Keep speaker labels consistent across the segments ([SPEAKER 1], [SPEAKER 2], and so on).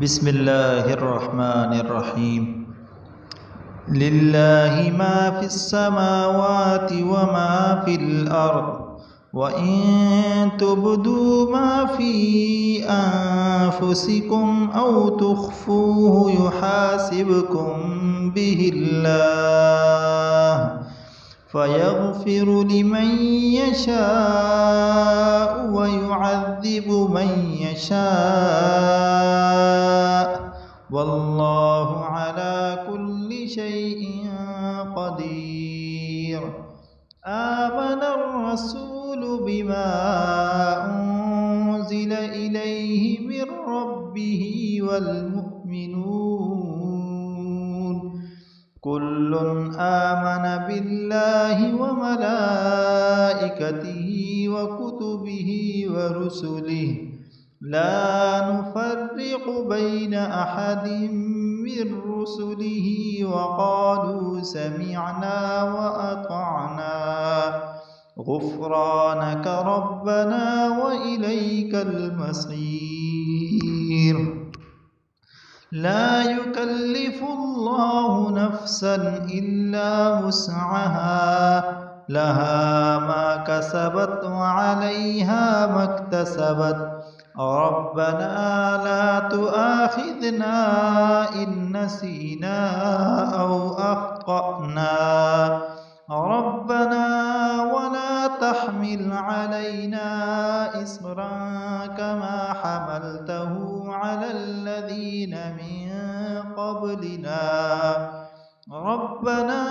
[SPEAKER 1] بسم الله الرحمن الرحيم لله ما في السماوات وما في الأرض وإن تبدوا ما في أنفسكم أو تخفوه يحاسبكم به الله فيغفر لمن يشاء ويعذب من يشاء والله على كل شيء قدير. آمن الرسول بما أنزل إليه من ربه والمؤمنون كل آمن بالله وملائكته وكتبه ورسله لا نفرق بين أحد من رسله وقالوا سمعنا وأطعنا غفرانك ربنا وإليك المصير. لا يكلف الله نفسا إلا وسعها لها ما كسبت وعليها ما اكتسبت ربنا لا تؤاخذنا إن نسينا أو أخطأنا ربنا ولا تحمل علينا إصرا كما حملته على الذين من قبلنا ربنا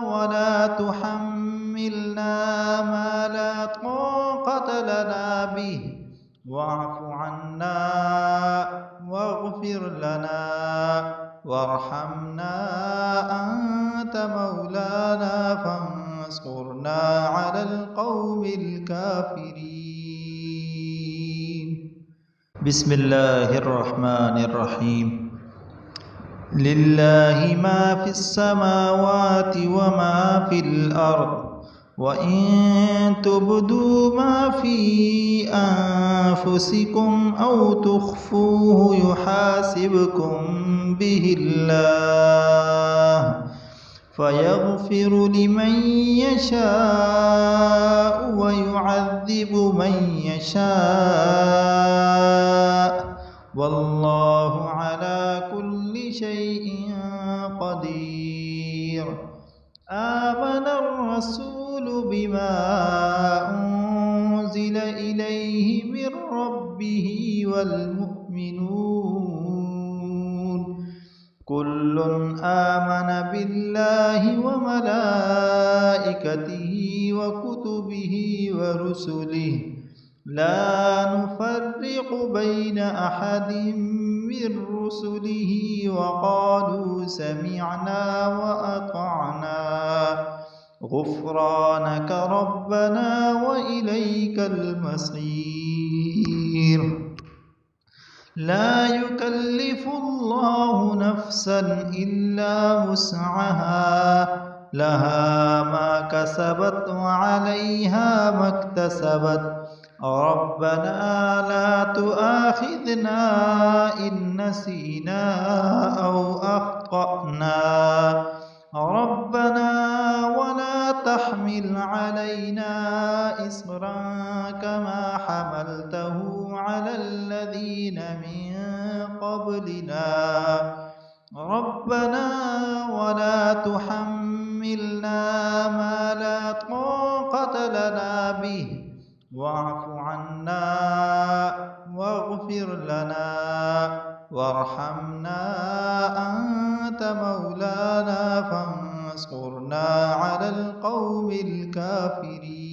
[SPEAKER 1] ولا تحملنا ما لا طاقة لنا به واعف عنا واغفر لنا وارحمنا أنت مولانا فانصرنا على القوم الكافرين. بسم الله الرحمن الرحيم لله ما في السماوات وما في الأرض وإن تبدوا ما في أنفسكم أو تخفوه يحاسبكم به الله فيغفر لمن يشاء ويعذب من يشاء والله على كل شيء قدير. آمن الرسول بما أنزل إليه من ربه والمؤمنون كل آمن بالله وملائكته وكتبه ورسله لا نفرق بين أحد من رسله وقالوا سمعنا وأطعنا غفرانك ربنا وإليك المصير. لا يكلف الله نفسا إلا وسعها لها ما كسبت وعليها ما اكتسبت ربنا لا تؤاخذنا إن نسينا أو أخطأنا ربنا ولا تحمل علينا إصرا كما حملته على الذين من قبلنا ربنا ولا تحملنا ما لا طاقة لنا به واعف عنا واغفر لنا وارحمنا أنت مولانا فانصرنا على القوم الكافرين.